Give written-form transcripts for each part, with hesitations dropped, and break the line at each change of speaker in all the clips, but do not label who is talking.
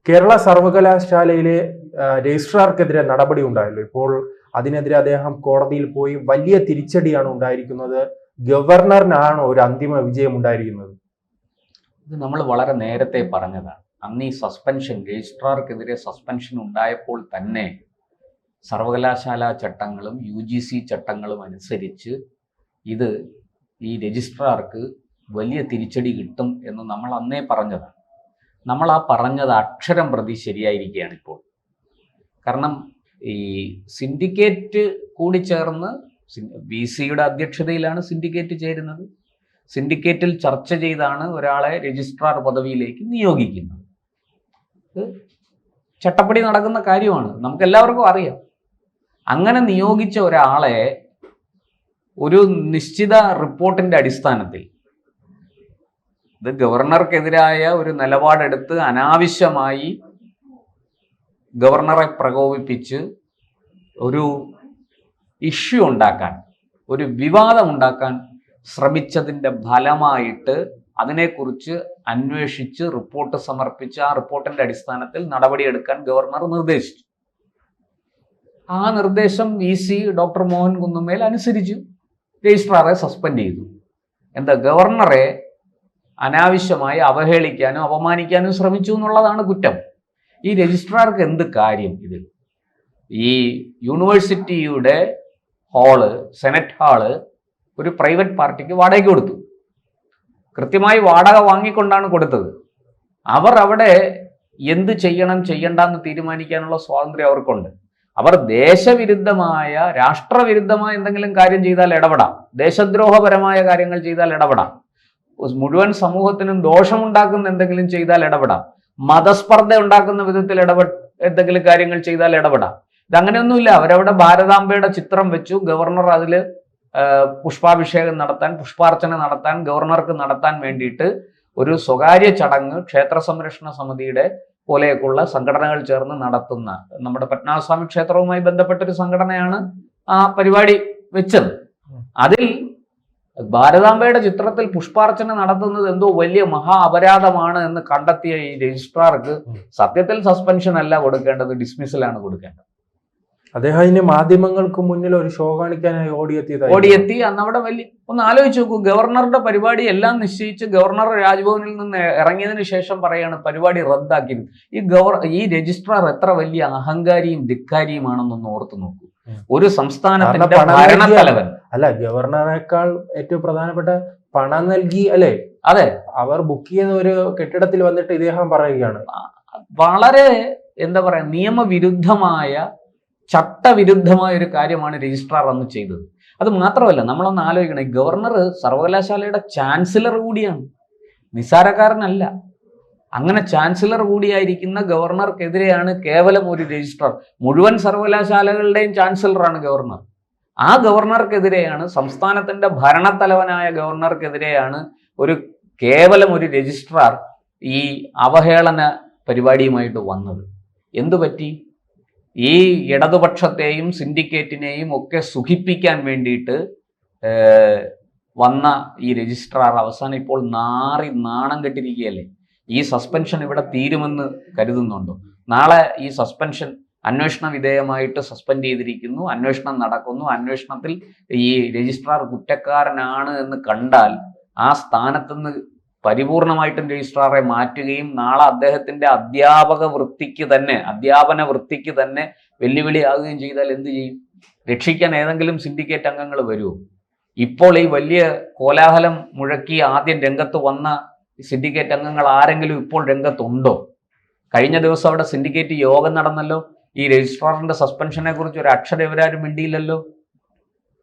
കേരള സർവകലാശാലയിലെ രജിസ്ട്രാർക്കെതിരെ നടപടി ഉണ്ടായല്ലോ. ഇപ്പോൾ അതിനെതിരെ അദ്ദേഹം കോടതിയിൽ പോയി വലിയ തിരിച്ചടിയാണ് ഉണ്ടായിരിക്കുന്നത്. ഗവർണറിനാണ് ഒരു അന്തിമ വിജയം ഉണ്ടായിരിക്കുന്നത്.
ഇത് നമ്മൾ വളരെ നേരത്തെ പറഞ്ഞതാണ്. അന്ന് ഈ സസ്പെൻഷൻ, രജിസ്ട്രാർക്കെതിരെ സസ്പെൻഷൻ ഉണ്ടായപ്പോൾ തന്നെ സർവകലാശാല ചട്ടങ്ങളും UGC ചട്ടങ്ങളും അനുസരിച്ച് ഇത് ഈ രജിസ്ട്രാർക്ക് വലിയ തിരിച്ചടി കിട്ടും എന്ന് നമ്മൾ അന്നേ പറഞ്ഞതാണ്. നമ്മൾ ആ പറഞ്ഞത് അക്ഷരം പ്രതി ശരിയായിരിക്കുകയാണ് ഇപ്പോൾ. കാരണം ഈ സിൻഡിക്കേറ്റ് കൂടി ചേർന്ന് VCയുടെ അധ്യക്ഷതയിലാണ് സിൻഡിക്കേറ്റ് ചേരുന്നത്. സിൻഡിക്കേറ്റിൽ ചർച്ച ചെയ്താണ് ഒരാളെ രജിസ്ട്രാർ പദവിയിലേക്ക് നിയോഗിക്കുന്നത്. ഇത് ചട്ടപ്പടി നടക്കുന്ന കാര്യമാണ്, നമുക്ക് എല്ലാവർക്കും അറിയാം. അങ്ങനെ നിയോഗിച്ച ഒരാളെ ഒരു നിശ്ചിത റിപ്പോർട്ടിന്റെ അടിസ്ഥാനത്തിൽ ഇത് ഗവർണർക്കെതിരായ ഒരു നിലപാടെടുത്ത് അനാവശ്യമായി ഗവർണറെ പ്രകോപിപ്പിച്ച് ഒരു ഇഷ്യൂ ഉണ്ടാക്കാൻ, ഒരു വിവാദം ഉണ്ടാക്കാൻ ശ്രമിച്ചതിൻ്റെ ഫലമായിട്ട് അതിനെക്കുറിച്ച് അന്വേഷിച്ച് റിപ്പോർട്ട് സമർപ്പിച്ച് ആ റിപ്പോർട്ടിന്റെ അടിസ്ഥാനത്തിൽ നടപടിയെടുക്കാൻ ഗവർണർ നിർദ്ദേശിച്ചു. ആ നിർദ്ദേശം VC ഡോക്ടർ മോഹൻ കുന്നുമേൽ അനുസരിച്ചു. രജിസ്ട്രാറെ സസ്പെൻഡ് ചെയ്തു. എന്താ, ഗവർണറെ അനാവശ്യമായി അവഹേളിക്കാനും അപമാനിക്കാനും ശ്രമിച്ചു എന്നുള്ളതാണ് കുറ്റം. ഈ രജിസ്ട്രാർക്ക് എന്ത് കാര്യം ഇതിൽ? ഈ യൂണിവേഴ്സിറ്റിയുടെ ഹാള്, സെനറ്റ് ഹാള് ഒരു പ്രൈവറ്റ് പാർട്ടിക്ക് വാടകയ്ക്ക് കൊടുത്തു. കൃത്യമായി വാടക വാങ്ങിക്കൊണ്ടാണ് കൊടുത്തത്. അവർ അവിടെ എന്ത് ചെയ്യണം ചെയ്യണ്ടെന്ന് തീരുമാനിക്കാനുള്ള സ്വാതന്ത്ര്യം അവർക്കുണ്ട്. അവർ ദേശവിരുദ്ധമായ, രാഷ്ട്രവിരുദ്ധമായ എന്തെങ്കിലും കാര്യം ചെയ്താൽ ഇടപെടാം, ദേശദ്രോഹപരമായ കാര്യങ്ങൾ ചെയ്താൽ ഇടപെടാം, മുഴുവൻ സമൂഹത്തിനും ദോഷമുണ്ടാക്കുന്ന എന്തെങ്കിലും ചെയ്താൽ ഇടപെടാം, മതസ്പർദ്ധ ഉണ്ടാക്കുന്ന വിധത്തിൽ എന്തെങ്കിലും കാര്യങ്ങൾ ചെയ്താൽ ഇടപെടാം. ഇതങ്ങനെയൊന്നുമില്ല. അവരവിടെ ഭാരതാംബയുടെ ചിത്രം വെച്ചു. ഗവർണർ അതിൽ പുഷ്പാഭിഷേകം നടത്താൻ, പുഷ്പാർച്ചന നടത്താൻ, ഗവർണർക്ക് നടത്താൻ വേണ്ടിയിട്ട് ഒരു സ്വകാര്യ ചടങ്ങ് ക്ഷേത്ര സംരക്ഷണ സമിതിയുടെ പോലെയൊക്കെയുള്ള സംഘടനകൾ ചേർന്ന് നടത്തുന്ന, നമ്മുടെ പത്മനാഭസ്വാമി ക്ഷേത്രവുമായി ബന്ധപ്പെട്ടൊരു സംഘടനയാണ് ആ പരിപാടി വെച്ചത്. അതിൽ ഭാരതാംബയുടെ ചിത്രത്തിൽ പുഷ്പാർച്ചന നടത്തുന്നത് എന്തോ വലിയ മഹാ അപരാധമാണ് എന്ന് കണ്ടെത്തിയ ഈ രജിസ്ട്രാർക്ക് സത്യത്തിൽ സസ്പെൻഷൻ അല്ല കൊടുക്കേണ്ടത്, ഡിസ്മിസലാണ് കൊടുക്കേണ്ടത്.
അദ്ദേഹം അതിന് മാധ്യമങ്ങൾക്ക് മുന്നിൽ ഒരു ഷോ കാണിക്കാനായി ഓടിയെത്തി.
അന്നവിടെ വലിയ, ഒന്ന് ആലോചിച്ച് നോക്കൂ, ഗവർണറുടെ പരിപാടി എല്ലാം നിശ്ചയിച്ച് ഗവർണർ രാജ്ഭവനിൽ നിന്ന് ഇറങ്ങിയതിന് ശേഷം പറയാണ് പരിപാടി റദ്ദാക്കിയത്. ഈ രജിസ്ട്രാർ എത്ര വലിയ അഹങ്കാരിയും ധിക്കാരിയുമാണെന്നൊന്ന് ഓർത്തു നോക്കൂ. ഒരു സംസ്ഥാനത്തിന്റെ ഭരണത്തലവൻ
അല്ല, ഗവർണറേക്കാൾ ഏറ്റവും പ്രധാനപ്പെട്ട പണം നൽകി അല്ലെ?
അതെ,
അവർ ബുക്ക് ചെയ്യുന്ന ഒരു കെട്ടിടത്തിൽ വന്നിട്ട് ഇദ്ദേഹം പറയുകയാണ്.
വളരെ എന്താ പറയാ, നിയമവിരുദ്ധമായ, ചട്ടവിരുദ്ധമായ ഒരു കാര്യമാണ് രജിസ്ട്രാർ അന്ന് ചെയ്തത്. അത് മാത്രമല്ല, നമ്മളൊന്ന് ആലോചിക്കണേ, ഗവർണർ സർവകലാശാലയുടെ ചാൻസലർ കൂടിയാണ്, നിസ്സാരക്കാരനല്ല. അങ്ങനെ ചാൻസലർ കൂടിയായിരിക്കുന്ന ഗവർണർക്കെതിരെയാണ് കേവലം ഒരു രജിസ്ട്രാർ, മുഴുവൻ സർവകലാശാലകളുടെയും ചാൻസലറാണ് ഗവർണർ. ആ ഗവർണർക്കെതിരെയാണ്, സംസ്ഥാനത്തിന്റെ ഭരണത്തലവനായ ഗവർണർക്കെതിരെയാണ് കേവലം ഒരു രജിസ്ട്രാർ ഈ അവഹേളന പരിപാടിയുമായിട്ട് വന്നത്. എന്തു പറ്റി? ഈ ഇടതുപക്ഷത്തെയും സിൻഡിക്കേറ്റിനെയും ഒക്കെ സുഖിപ്പിക്കാൻ വേണ്ടിയിട്ട് വന്ന ഈ രജിസ്ട്രാർ അവസാനം ഇപ്പോൾ നാണം കെട്ടിരിക്കുകയല്ലേ. ഈ സസ്പെൻഷൻ ഇവിടെ തീരുമെന്ന് കരുതുന്നുണ്ടോ? നാളെ ഈ സസ്പെൻഷൻ അന്വേഷണ വിധേയമായിട്ട് സസ്പെൻഡ് ചെയ്തിരിക്കുന്നു, അന്വേഷണം നടക്കുന്നു. അന്വേഷണത്തിൽ ഈ രജിസ്ട്രാർ കുറ്റക്കാരനാണ് എന്ന് കണ്ടാൽ ആ സ്ഥാനത്തുനിന്ന് പരിപൂർണമായിട്ടും രജിസ്ട്രാറെ മാറ്റുകയും നാളെ അദ്ദേഹത്തിന്റെ അധ്യാപന വൃത്തിക്ക് തന്നെ വെല്ലുവിളിയാകുകയും ചെയ്താൽ എന്ത് ചെയ്യും? രക്ഷിക്കാൻ ഏതെങ്കിലും സിൻഡിക്കേറ്റ് അംഗങ്ങൾ വരുമോ? ഇപ്പോൾ ഈ വലിയ കോലാഹലം മുഴക്കി ആദ്യം രംഗത്ത് വന്ന സിൻഡിക്കേറ്റ് അംഗങ്ങൾ ആരെങ്കിലും ഇപ്പോൾ രംഗത്തുണ്ടോ? കഴിഞ്ഞ ദിവസം അവിടെ സിൻഡിക്കേറ്റ് യോഗം നടന്നല്ലോ. ഈ രജിസ്ട്രാറിന്റെ സസ്പെൻഷനെ കുറിച്ച് ഒരു അക്ഷരം ഇവരാരും മിണ്ടിയില്ലല്ലോ.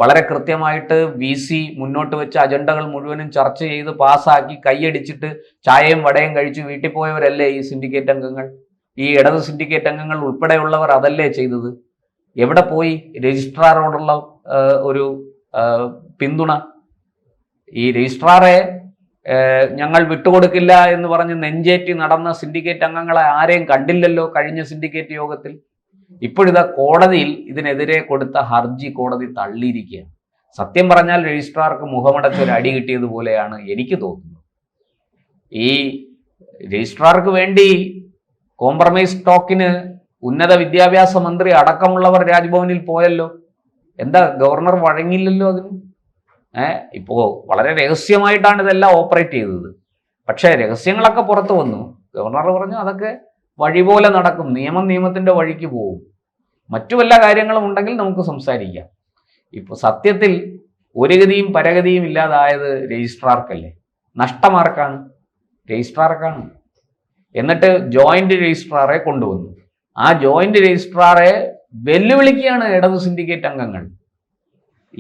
വളരെ കൃത്യമായിട്ട് VC മുന്നോട്ട് വെച്ച അജണ്ടകൾ മുഴുവനും ചർച്ച ചെയ്ത് പാസ്സാക്കി കൈയടിച്ചിട്ട് ചായയും വടയും കഴിച്ച് വീട്ടിൽ പോയവരല്ലേ ഈ സിൻഡിക്കേറ്റ് അംഗങ്ങൾ? ഈ ഇടത് സിൻഡിക്കേറ്റ് അംഗങ്ങൾ ഉൾപ്പെടെയുള്ളവർ അതല്ലേ ചെയ്തത്? എവിടെ പോയി രജിസ്ട്രാറോടുള്ള ഒരു പിന്തുണ? ഈ രജിസ്ട്രാറെ ഞങ്ങൾ വിട്ടുകൊടുക്കില്ല എന്ന് പറഞ്ഞ് നെഞ്ചേറ്റി നടന്ന സിൻഡിക്കേറ്റ് അംഗങ്ങളെ ആരെയും കണ്ടില്ലല്ലോ കഴിഞ്ഞ സിൻഡിക്കേറ്റ് യോഗത്തിൽ. ഇപ്പോഴിതാ കോടതിയിൽ ഇതിനെതിരെ കൊടുത്ത ഹർജി കോടതി തള്ളിയിരിക്കുകയാണ്. സത്യം പറഞ്ഞാൽ രജിസ്ട്രാർക്ക് മുഖമടച്ച് ഒരു അടി കിട്ടിയതുപോലെയാണ് എനിക്ക് തോന്നുന്നത്. ഈ രജിസ്ട്രാർക്ക് വേണ്ടി കോംപ്രമൈസ് ടോക്കിന് ഉന്നത വിദ്യാഭ്യാസ മന്ത്രി അടക്കമുള്ളവർ രാജ്ഭവനിൽ പോയല്ലോ. എന്താ ഗവർണർ വഴങ്ങിയില്ലല്ലോ അതിന്? ഇപ്പോ വളരെ രഹസ്യമായിട്ടാണ് ഇതെല്ലാം ഓപ്പറേറ്റ് ചെയ്തത്. പക്ഷേ രഹസ്യങ്ങളൊക്കെ പുറത്തു വന്നു. ഗവർണർ പറഞ്ഞു അതൊക്കെ വഴി പോലെ നടക്കും, നിയമത്തിന്റെ വഴിക്ക് പോകും, മറ്റു വല്ല കാര്യങ്ങളും ഉണ്ടെങ്കിൽ നമുക്ക് സംസാരിക്കാം. ഇപ്പോൾ സത്യത്തിൽ ഒരു ഗതിയും പരഗതിയും ഇല്ലാതായത് രജിസ്ട്രാർക്കല്ലേ? നഷ്ടമാർക്കാണ്? രജിസ്ട്രാർക്കാണ്. എന്നിട്ട് ജോയിന്റ് രജിസ്ട്രാറെ കൊണ്ടുവന്നു. ആ ജോയിന്റ് രജിസ്ട്രാറെ വെല്ലുവിളിക്കുകയാണ് ഇടത് സിൻഡിക്കേറ്റ് അംഗങ്ങൾ.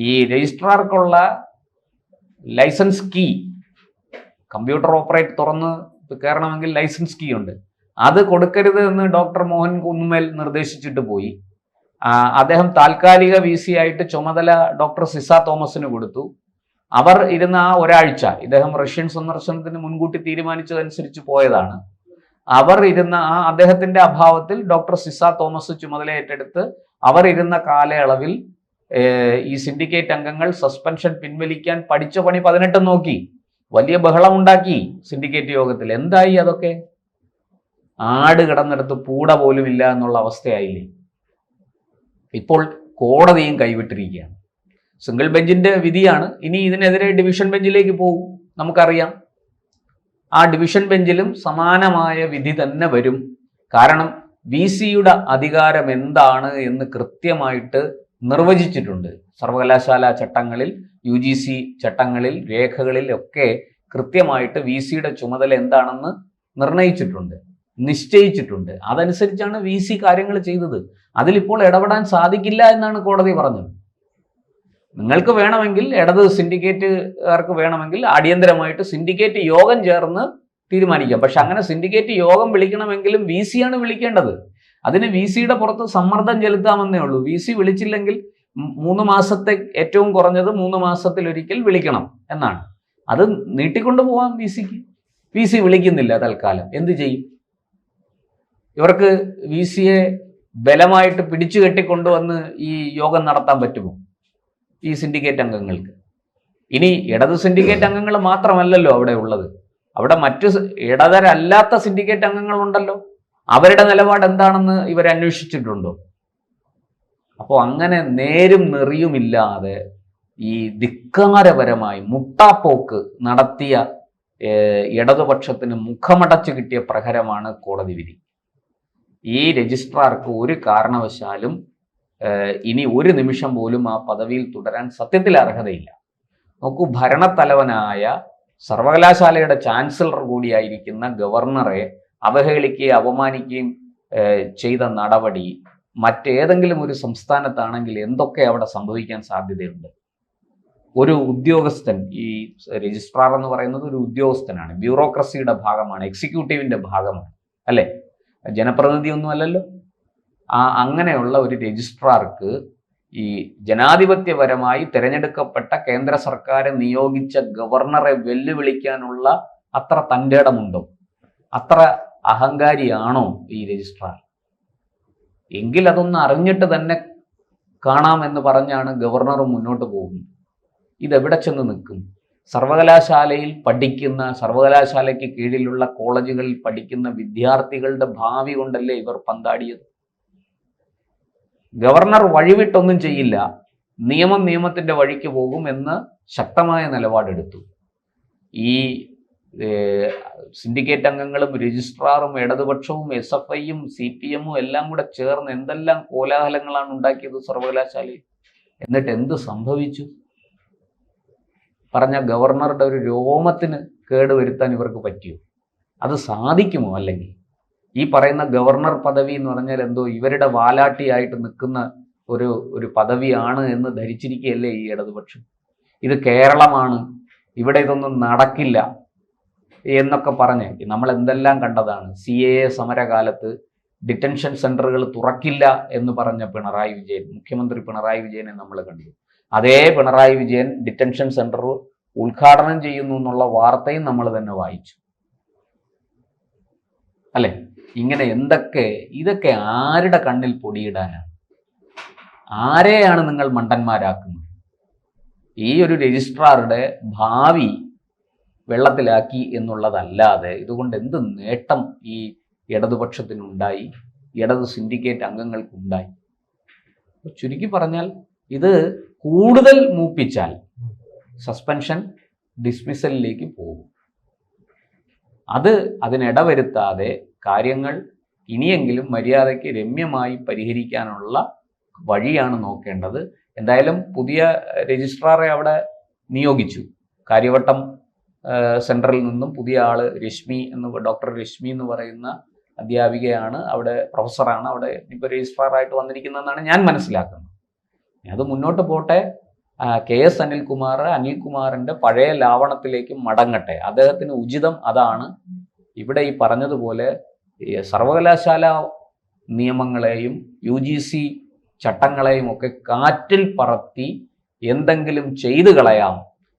ഈ രജിസ്ട്രാർക്കുള്ള ലൈസൻസ് കീ, കമ്പ്യൂട്ടർ ഓപ്പറേറ്റ് തുറന്ന് കയറണമെങ്കിൽ ലൈസൻസ് കീ ഉണ്ട്, അത് കൊടുക്കരുത് എന്ന് ഡോക്ടർ മോഹൻ കുന്നുമേൽ നിർദ്ദേശിച്ചിട്ട് പോയി. അദ്ദേഹം താൽക്കാലിക VC ആയിട്ട് ചുമതല ഡോക്ടർ സിസ തോമസിന് കൊടുത്തു. അവർ ഇരുന്ന ആ ഒരാഴ്ച, ഇദ്ദേഹം റഷ്യൻ സന്ദർശനത്തിന് മുൻകൂട്ടി തീരുമാനിച്ചതനുസരിച്ച് പോയതാണ്. അവർ ഇരുന്ന അദ്ദേഹത്തിന്റെ അഭാവത്തിൽ ഡോക്ടർ സിസ തോമസ് ചുമതല ഏറ്റെടുത്ത് അവർ ഇരുന്ന കാലയളവിൽ ഈ സിൻഡിക്കേറ്റ് അംഗങ്ങൾ സസ്പെൻഷൻ പിൻവലിക്കാൻ പഠിച്ച പണി 18 നോക്കി. വലിയ ബഹളമുണ്ടാക്കി സിൻഡിക്കേറ്റ് യോഗത്തിൽ. എന്തായി അതൊക്കെ? ആട് കിടന്നിടത്ത് പൂട പോലും ഇല്ല എന്നുള്ള അവസ്ഥയായില്ലേ? ഇപ്പോൾ കോടതിയും കൈവിട്ടിരിക്കുകയാണ്. സിംഗിൾ ബെഞ്ചിന്റെ വിധിയാണ്. ഇനി ഇതിനെതിരെ ഡിവിഷൻ ബെഞ്ചിലേക്ക് പോകും, നമുക്കറിയാം. ആ ഡിവിഷൻ ബെഞ്ചിലും സമാനമായ വിധി തന്നെ വരും. കാരണം VCയുടെ അധികാരം എന്താണ് എന്ന് കൃത്യമായിട്ട് നിർവചിച്ചിട്ടുണ്ട്. സർവകലാശാല ചട്ടങ്ങളിൽ, UGC ചട്ടങ്ങളിൽ, രേഖകളിൽ ഒക്കെ കൃത്യമായിട്ട് VCയുടെ ചുമതല എന്താണെന്ന് നിർണയിച്ചിട്ടുണ്ട്, നിശ്ചയിച്ചിട്ടുണ്ട്. അതനുസരിച്ചാണ് VC കാര്യങ്ങൾ ചെയ്തത്. അതിലിപ്പോൾ ഇടപെടാൻ സാധിക്കില്ല എന്നാണ് കോടതി പറഞ്ഞത്. നിങ്ങൾക്ക് വേണമെങ്കിൽ, ഇടത് സിൻഡിക്കേറ്റുകാർക്ക് വേണമെങ്കിൽ അടിയന്തരമായിട്ട് സിൻഡിക്കേറ്റ് യോഗം ചേർന്ന് തീരുമാനിക്കാം. പക്ഷെ അങ്ങനെ സിൻഡിക്കേറ്റ് യോഗം വിളിക്കണമെങ്കിലും VCയാണ് വിളിക്കേണ്ടത്. അതിന് VCയുടെ പുറത്ത് സമ്മർദ്ദം ചെലുത്താമെന്നേ ഉള്ളൂ. VC വിളിച്ചില്ലെങ്കിൽ 3 മാസത്തെ, ഏറ്റവും കുറഞ്ഞത് 3 മാസത്തിലൊരിക്കൽ വിളിക്കണം എന്നാണ്. അത് നീട്ടിക്കൊണ്ടു പോകാം VCക്ക്. VC വിളിക്കുന്നില്ല തൽക്കാലം, എന്ത് ചെയ്യും? ഇവർക്ക് VCയെ ബലമായിട്ട് പിടിച്ചു കെട്ടിക്കൊണ്ടുവന്ന് ഈ യോഗം നടത്താൻ പറ്റുമോ ഈ സിൻഡിക്കേറ്റ് അംഗങ്ങൾക്ക്? ഇനി ഇടത് സിൻഡിക്കേറ്റ് അംഗങ്ങൾ മാത്രമല്ലല്ലോ അവിടെ ഉള്ളത്, അവിടെ മറ്റു ഇടതരല്ലാത്ത സിൻഡിക്കേറ്റ് അംഗങ്ങളുണ്ടല്ലോ. അവരുടെ നിലപാട് എന്താണെന്ന് ഇവർ അന്വേഷിച്ചിട്ടുണ്ടോ? അപ്പോൾ അങ്ങനെ നേരും നെറിയുമില്ലാതെ ഈ ധിക്കാരപരമായി മുട്ടാപ്പോക്ക് നടത്തിയ ഇടതുപക്ഷത്തിന് മുഖമടച്ച് കിട്ടിയ പ്രഹരമാണ് കോടതി വിധി. ഈ രജിസ്ട്രാർക്ക് ഒരു കാരണവശാലും ഇനി ഒരു നിമിഷം പോലും ആ പദവിയിൽ തുടരാൻ സത്യത്തിൽ അർഹതയില്ല. നോക്കൂ, ഭരണത്തലവനായ സർവകലാശാലയുടെ ചാൻസലർ കൂടിയായിരിക്കുന്ന ഗവർണറെ അവഹേളിക്കുകയും അപമാനിക്കുകയും ചെയ്ത നടപടി മറ്റേതെങ്കിലും ഒരു സംസ്ഥാനത്താണെങ്കിൽ എന്തൊക്കെ അവിടെ സംഭവിക്കാൻ സാധ്യതയുണ്ട്? ഒരു ഉദ്യോഗസ്ഥൻ, ഈ രജിസ്ട്രാർ എന്ന് പറയുന്നത് ഒരു ഉദ്യോഗസ്ഥനാണ്, ബ്യൂറോക്രസിയുടെ ഭാഗമാണ്, എക്സിക്യൂട്ടീവിന്റെ ഭാഗമാണ്, അല്ലേ? ജനപ്രതിനിധിയൊന്നും അല്ലല്ലോ. അങ്ങനെയുള്ള ഒരു രജിസ്ട്രാർക്ക് ഈ ജനാധിപത്യപരമായി തിരഞ്ഞെടുക്കപ്പെട്ട കേന്ദ്ര സർക്കാർ നിയോഗിച്ച ഗവർണറെ വെല്ലുവിളിക്കാനുള്ള അത്ര തൻ്റെ ഇടമുണ്ടോ? അത്ര അഹങ്കാരിയാണോ ഈ രജിസ്ട്രാർ? എങ്കിൽ അതൊന്ന് അറിഞ്ഞിട്ട് തന്നെ കാണാമെന്ന് പറഞ്ഞാണ് ഗവർണർ മുന്നോട്ട് പോകുന്നത്. ഇതെവിടെ ചെന്ന് നിൽക്കും? സർവകലാശാലയിൽ പഠിക്കുന്ന, സർവകലാശാലയ്ക്ക് കീഴിലുള്ള കോളേജുകളിൽ പഠിക്കുന്ന വിദ്യാർത്ഥികളുടെ ഭാവി കൊണ്ടല്ലേ ഇവർ പന്താടിയത്? ഗവർണർ വഴിവിട്ടൊന്നും ചെയ്യില്ല, നിയമത്തിന്റെ വഴിക്ക് പോകും എന്ന് ശക്തമായ നിലപാടെടുത്തു. ഈ സിൻഡിക്കേറ്റ് അംഗങ്ങളും രജിസ്ട്രാറും ഇടതുപക്ഷവും SFIയും CPMും എല്ലാം കൂടെ ചേർന്ന് എന്തെല്ലാം കോലാഹലങ്ങളാണ് ഉണ്ടാക്കിയത് സർവകലാശാലയിൽ. എന്നിട്ട് എന്ത് സംഭവിച്ചു? പറഞ്ഞ ഗവർണറുടെ ഒരു രോമത്തിന് കേടുവരുത്താൻ ഇവർക്ക് പറ്റിയോ? അത് സാധിക്കുമോ? അല്ലെങ്കിൽ ഈ പറയുന്ന ഗവർണർ പദവി എന്ന് പറഞ്ഞാൽ എന്തോ ഇവരുടെ വാലാട്ടിയായിട്ട് നിൽക്കുന്ന ഒരു പദവിയാണ് എന്ന് ധരിച്ചിരിക്കുകയല്ലേ ഈ ഇടതുപക്ഷം? ഇത് കേരളമാണ്, ഇവിടെ ഇതൊന്നും നടക്കില്ല എന്നൊക്കെ പറഞ്ഞ് നമ്മൾ എന്തെല്ലാം കണ്ടതാണ്. CAA സമരകാലത്ത് ഡിറ്റൻഷൻ സെന്ററുകൾ തുറക്കില്ല എന്ന് പറഞ്ഞ പിണറായി വിജയൻ, മുഖ്യമന്ത്രി പിണറായി വിജയനെ നമ്മൾ കണ്ടു. അതേ പിണറായി വിജയൻ ഡിറ്റൻഷൻ സെന്റർ ഉദ്ഘാടനം ചെയ്യുന്നു എന്നുള്ള വാർത്തയും നമ്മൾ തന്നെ വായിച്ചു, അല്ലെ? ഇങ്ങനെ ഇതൊക്കെ ആരുടെ കണ്ണിൽ പൊടിയിടാനാണ്? ആരെയാണ് നിങ്ങൾ മണ്ടന്മാരാക്കുന്നത്? ഈ ഒരു രജിസ്ട്രാറുടെ ഭാവി വെള്ളത്തിലാക്കി എന്നുള്ളതല്ലാതെ ഇതുകൊണ്ട് എന്ത് നേട്ടം ഈ ഇടതുപക്ഷത്തിനുണ്ടായി, ഇടത് സിൻഡിക്കേറ്റ് അംഗങ്ങൾക്കുണ്ടായി. ചുരുക്കി പറഞ്ഞാൽ ഇത് കൂടുതൽ മൂപ്പിച്ചാൽ സസ്പെൻഷൻ ഡിസ്മിസലിലേക്ക് പോകും. അതിനിടവരുത്താതെ കാര്യങ്ങൾ ഇനിയെങ്കിലും മര്യാദയ്ക്ക് രമ്യമായി പരിഹരിക്കാനുള്ള വഴിയാണ് നോക്കേണ്ടത്. എന്തായാലും പുതിയ രജിസ്ട്രാറെ അവിടെ നിയോഗിച്ചു. കാര്യവട്ടം സെൻട്രലിൽ നിന്നും പുതിയ ആള് ഡോക്ടർ രശ്മി എന്ന് പറയുന്ന അധ്യാപികയാണ്, അവിടെ പ്രൊഫസറാണ് അവിടെ ഇപ്പോൾ രജിസ്ട്രാറായിട്ട് വന്നിരിക്കുന്നതെന്നാണ് ഞാൻ മനസ്സിലാക്കുന്നത്. അത് മുന്നോട്ട് പോട്ടെ. KS അനിൽകുമാറിൻ്റെ പഴയ ലാവണത്തിലേക്ക് മടങ്ങട്ടെ. അദ്ദേഹത്തിന് ഉചിതം അതാണ്. ഇവിടെ ഈ പറഞ്ഞതുപോലെ സർവകലാശാല നിയമങ്ങളെയും UGC ചട്ടങ്ങളെയും ഒക്കെ കാറ്റിൽ പറത്തി എന്തെങ്കിലും ചെയ്തു കളയാം,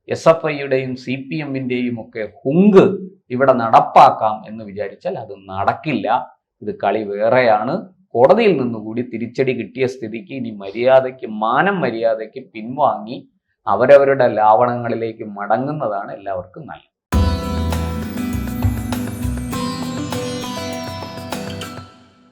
SFIയുടെയും CPMൻ്റെയും ഒക്കെ ഹുങ്ക് ഇവിടെ നടപ്പാക്കാം എന്ന് വിചാരിച്ചാൽ അത് നടക്കില്ല. ഇത് കളി വേറെയാണ്. കോടതിയിൽ നിന്നുകൂടി തിരിച്ചടി കിട്ടിയ സ്ഥിതിക്ക് ഇനി മാനം മര്യാദയ്ക്ക് പിൻവാങ്ങി അവരവരുടെ ലാവണങ്ങളിലേക്ക് മടങ്ങുന്നതാണ് എല്ലാവർക്കും നല്ലത്.